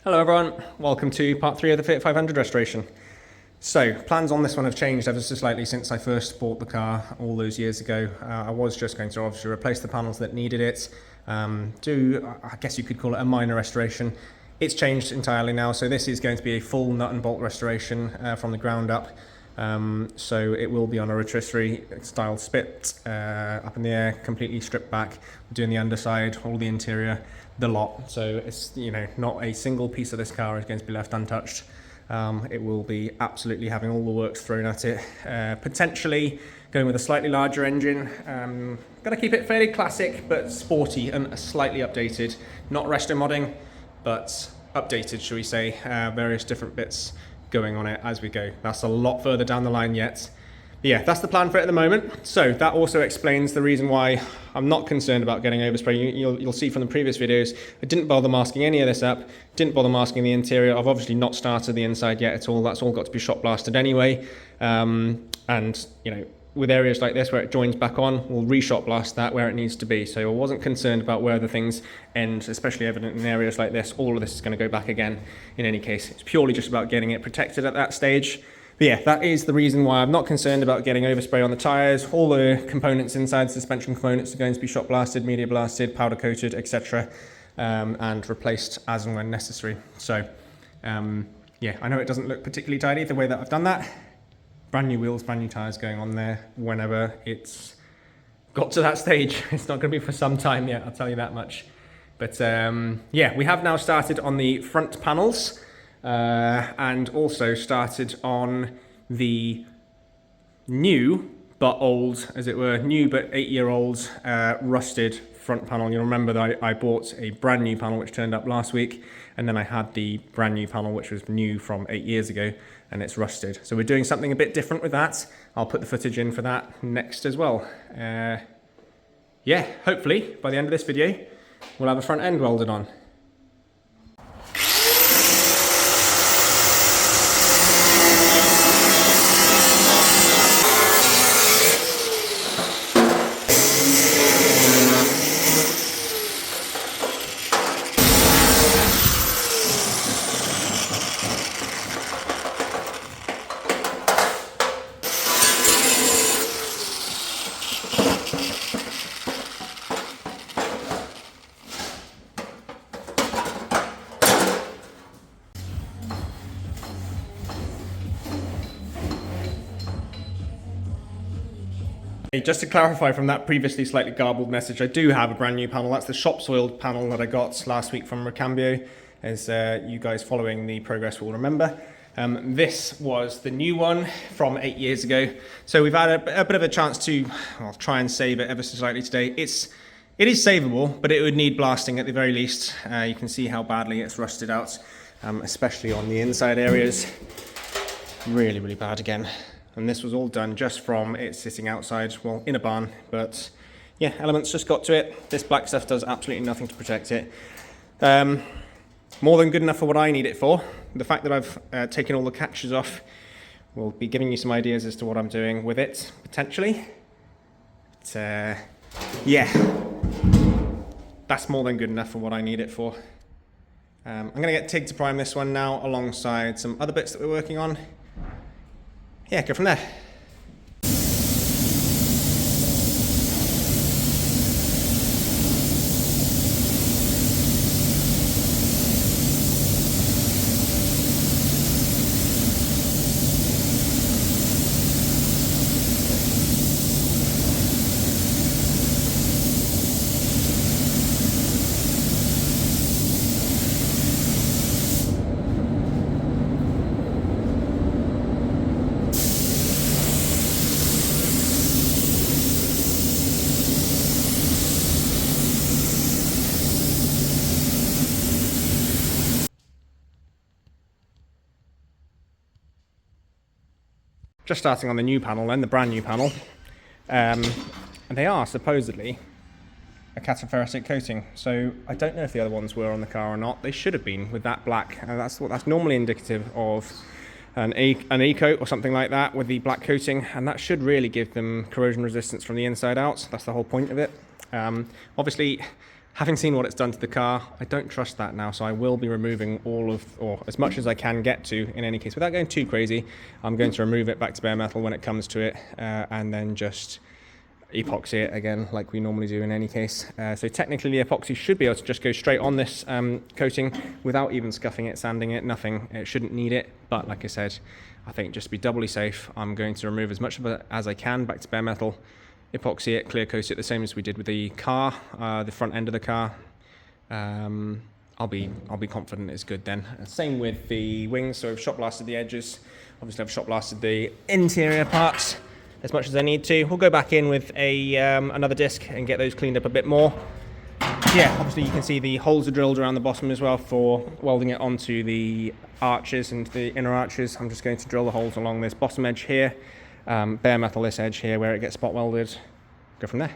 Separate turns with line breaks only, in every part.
Hello everyone, welcome to part 3 of the Fiat 500 restoration. So, plans on this one have changed ever so slightly since I first bought the car all those years ago. I was just going to obviously replace the panels that needed it, I guess you could call it a minor restoration. It's changed entirely now, so this is going to be a full nut and bolt restoration from the ground up. So it will be on a rotisserie style spit, up in the air, completely stripped back. We're doing the underside, all the interior, the lot. So it's, not a single piece of this car is going to be left untouched. It will be absolutely having all the works thrown at it. Potentially going with a slightly larger engine. Gonna keep it fairly classic, but sporty and slightly updated. Not resto modding, but updated, shall we say. Various different bits going on it as we go. That's a lot further down the line yet. But yeah, that's the plan for it at the moment. So that also explains the reason why I'm not concerned about getting overspray. You'll see from the previous videos, I didn't bother masking any of this up, didn't bother masking the interior. I've obviously not started the inside yet at all. That's all got to be shot blasted anyway. And with areas like this where it joins back on, we'll re-shot blast that where it needs to be. So I wasn't concerned about where the things end, especially evident in areas like this. All of this is going to go back again in any case. It's purely just about getting it protected at that stage. But yeah, that is the reason why I'm not concerned about getting overspray on the tyres. All the components inside, suspension components, are going to be shot blasted, media blasted, powder coated, etc. And replaced as and when necessary. So yeah, I know it doesn't look particularly tidy the way that I've done that. Brand new wheels, brand new tyres going on there whenever it's got to that stage. It's not going to be for some time yet, I'll tell you that much. But yeah, we have now started on the front panels and also started on the new but old, as it were, new but 8-year-old rusted front panel. You'll remember that I bought a brand new panel which turned up last week, and then I had the brand new panel which was new from 8 years ago, and it's rusted. So we're doing something a bit different with that. I'll put the footage in for that next as well. Yeah, hopefully by the end of this video we'll have a front end welded on. Just to clarify from that previously slightly garbled message, I do have a brand new panel. That's the shop soiled panel that I got last week from Recambio, as you guys following the progress will remember. This was the new one from 8 years ago. So we've had a bit of a chance to try and save it ever so slightly today. It is savable, but it would need blasting at the very least. You can see how badly it's rusted out, especially on the inside areas. Really, really bad again. And this was all done just from it sitting outside, well, in a barn. But yeah, elements just got to it. This black stuff does absolutely nothing to protect it. More than good enough for what I need it for. The fact that I've taken all the catches off will be giving you some ideas as to what I'm doing with it, potentially. But, yeah, that's more than good enough for what I need it for. I'm going to get TIG to prime this one now, alongside some other bits that we're working on. Yeah, go from there. Just starting on the new panel then, the brand new panel. And they are supposedly a cataferritic coating. So I don't know if the other ones were on the car or not. They should have been with that black. And that's normally indicative of an E-coat or something like that with the black coating. And that should really give them corrosion resistance from the inside out. That's the whole point of it. Obviously, Having seen what it's done to the car, I don't trust that now, so I will be removing all of, or as much as I can get to in any case. Without going too crazy, I'm going to remove it back to bare metal when it comes to it, and then just epoxy it again like we normally do in any case. So technically the epoxy should be able to just go straight on this coating without even scuffing it, sanding it, nothing. It shouldn't need it, but like I said, I think just to be doubly safe, I'm going to remove as much of it as I can back to bare metal, epoxy it, clear coat it the same as we did with the car, the front end of the car. I'll be confident it's good then. Same with the wings, so I've shot blasted the edges. Obviously I've shot blasted the interior parts as much as I need to. We'll go back in with a another disc and get those cleaned up a bit more. Yeah, obviously you can see the holes are drilled around the bottom as well for welding it onto the arches and the inner arches. I'm just going to drill the holes along this bottom edge here, bare metal this edge here where it gets spot welded. Go from there.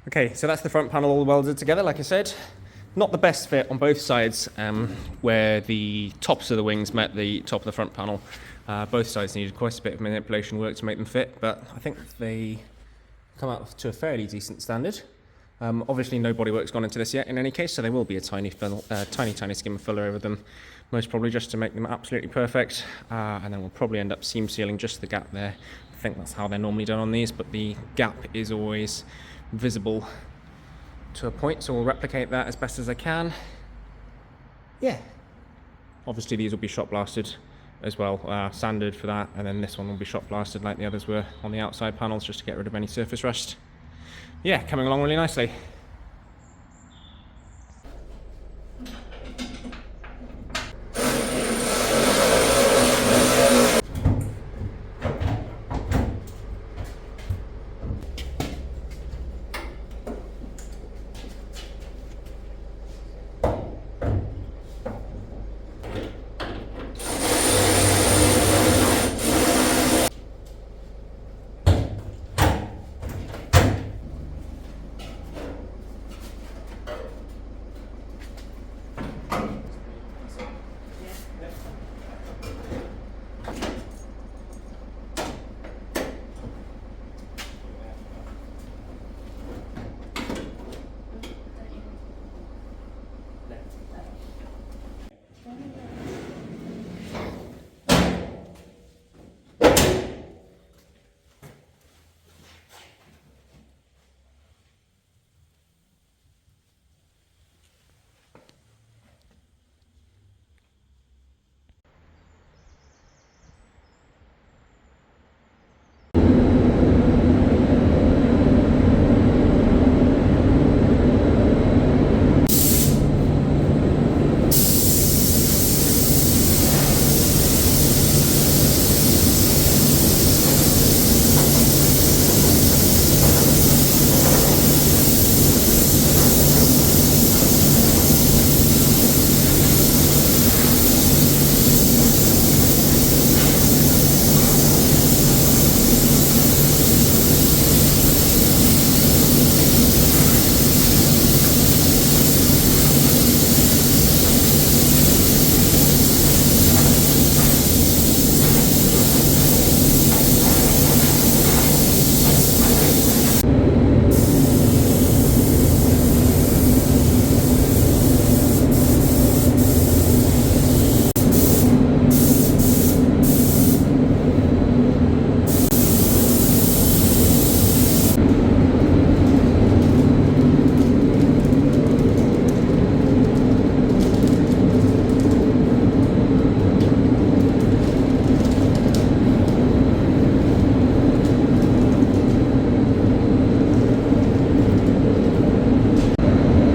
Okay, so that's the front panel all welded together, like I said. Not the best fit on both sides, where the tops of the wings met the top of the front panel. Both sides needed quite a bit of manipulation work to make them fit, but I think they come out to a fairly decent standard. Obviously no bodywork's gone into this yet in any case, so there will be a tiny skim of filler over them, most probably just to make them absolutely perfect. And then we'll probably end up seam sealing just the gap there. I think that's how they're normally done on these, but the gap is always visible to a point, so we'll replicate that as best as I can. Yeah, obviously these will be shot blasted as well, sanded for that, and then this one will be shot blasted like the others were on the outside panels, just to get rid of any surface rust. Yeah, coming along really nicely.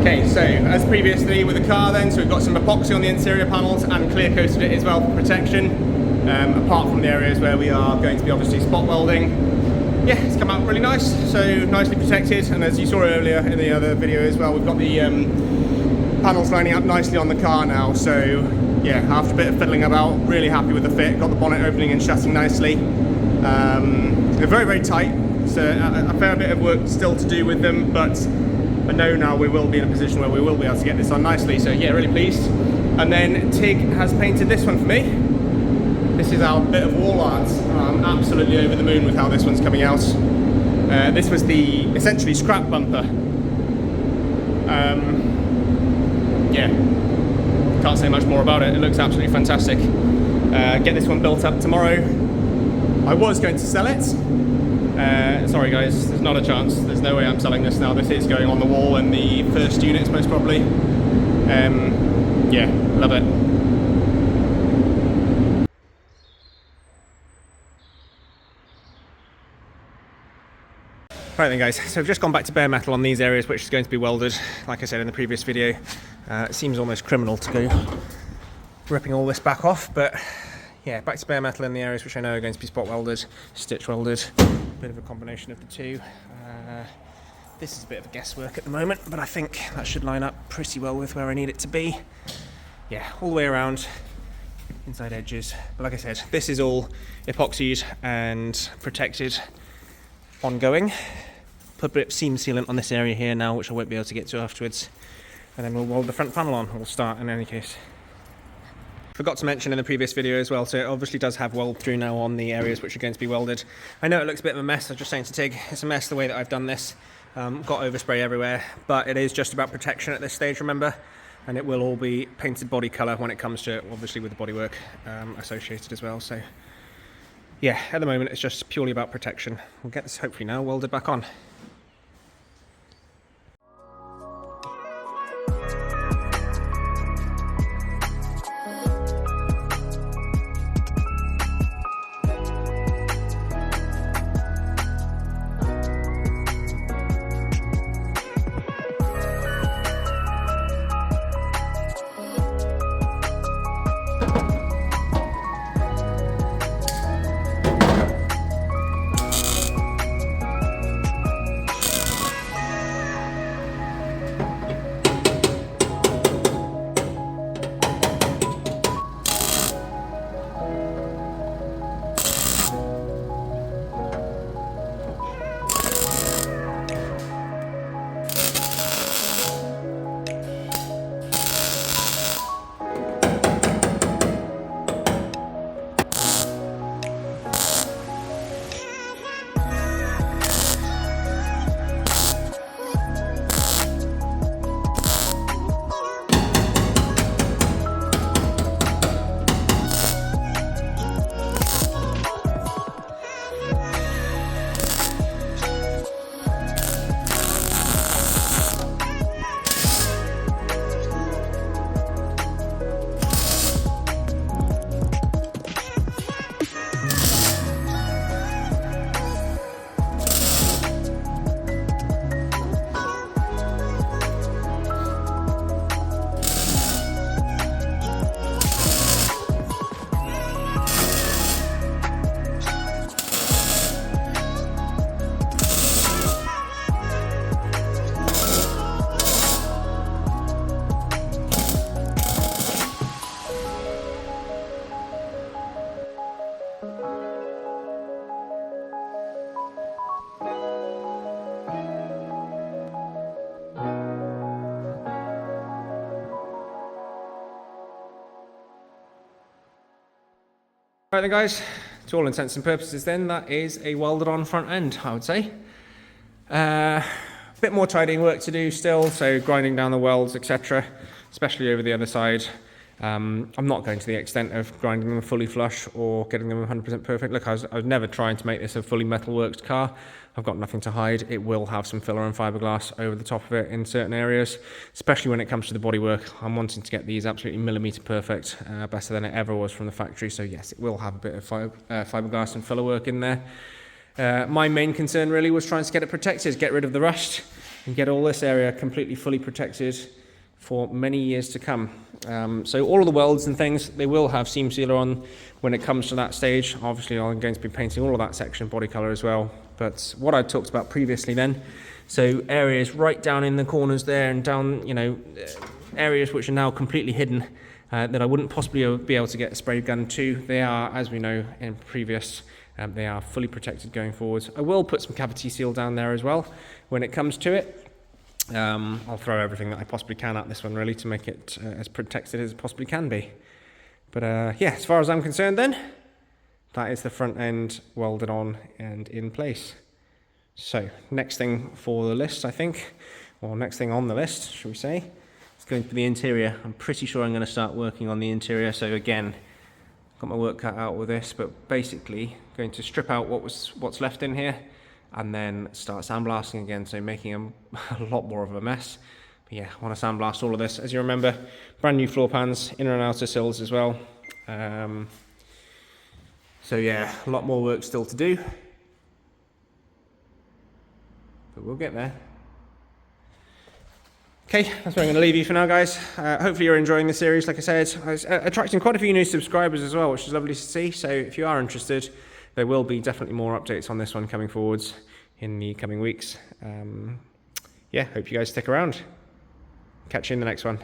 Okay, so as previously with the car then, so we've got some epoxy on the interior panels and clear coated it as well for protection, apart from the areas where we are going to be obviously spot welding. Yeah, it's come out really nice, so nicely protected, and as you saw earlier in the other video as well, we've got the panels lining up nicely on the car now, so yeah, after a bit of fiddling about, really happy with the fit. Got the bonnet opening and shutting nicely. They're very, very tight, so a fair bit of work still to do with them, but I know now we will be in a position where we will be able to get this on nicely, so yeah, really pleased. And then Tig has painted this one for me. This is our bit of wall art. I'm absolutely over the moon with how this one's coming out. This was the essentially scrap bumper. Yeah, can't say much more about it. It looks absolutely fantastic. Get this one built up tomorrow. I was going to sell it. Sorry guys, there's not a chance. There's no way I'm selling this now. This is going on the wall in the first units most probably. Yeah, love it. Right then guys, so I've just gone back to bare metal on these areas which is going to be welded. Like I said in the previous video, it seems almost criminal to go ripping all this back off, but yeah, back to bare metal in the areas which I know are going to be spot welded, stitch welded, bit of a combination of the two. This is a bit of a guesswork at the moment, but I think that should line up pretty well with where I need it to be. Yeah, all the way around, inside edges. But like I said, this is all epoxied and protected ongoing. Put a bit of seam sealant on this area here now, which I won't be able to get to afterwards. And then we'll weld the front panel on. We'll start in any case. Forgot to mention in the previous video as well, so it obviously does have weld through now on the areas which are going to be welded. I know it looks a bit of a mess. I was just saying to Tig, it's a mess the way that I've done this. Got overspray everywhere, but it is just about protection at this stage, remember? And it will all be painted body colour when it comes to it, obviously with the bodywork associated as well. So yeah, at the moment it's just purely about protection. We'll get this hopefully now welded back on. Right then guys, to all intents and purposes then, that is a welded on front end, I would say. Bit more tidying work to do still, so grinding down the welds, etc., especially over the other side. I'm not going to the extent of grinding them fully flush or getting them 100% perfect. Look, I was never trying to make this a fully metalworked car. I've got nothing to hide. It will have some filler and fiberglass over the top of it in certain areas, especially when it comes to the bodywork. I'm wanting to get these absolutely millimetre perfect, better than it ever was from the factory. So yes, it will have a bit of fiberglass and filler work in there. My main concern really was trying to get it protected, get rid of the rust. and get all this area completely fully protected for many years to come. So all of the welds and things, they will have seam sealer on when it comes to that stage. Obviously I'm going to be painting all of that section body colour as well, but what I talked about previously then, so areas right down in the corners there and down, you know, areas which are now completely hidden, that I wouldn't possibly be able to get a spray gun to, they are, as we know in previous, they are fully protected going forwards. I will put some cavity seal down there as well when it comes to it. I'll throw everything that I possibly can at this one really to make it as protected as it possibly can be. But yeah, as far as I'm concerned then, that is the front end welded on and in place. So next thing for the list, I think, or next thing on the list, should we say, is going to be the interior. I'm pretty sure I'm going to start working on the interior. So again, got my work cut out with this, but basically going to strip out what's left in here and then start sandblasting again, so making a lot more of a mess. But yeah, I want to sandblast all of this. As you remember, brand new floor pans, inner and outer sills as well. So yeah, a lot more work still to do, but we'll get there. Okay, that's where I'm going to leave you for now, guys. Hopefully you're enjoying the series. Like I said, I was attracting quite a few new subscribers as well, which is lovely to see. So if you are interested, there will be definitely more updates on this one coming forwards in the coming weeks. Yeah, hope you guys stick around. Catch you in the next one.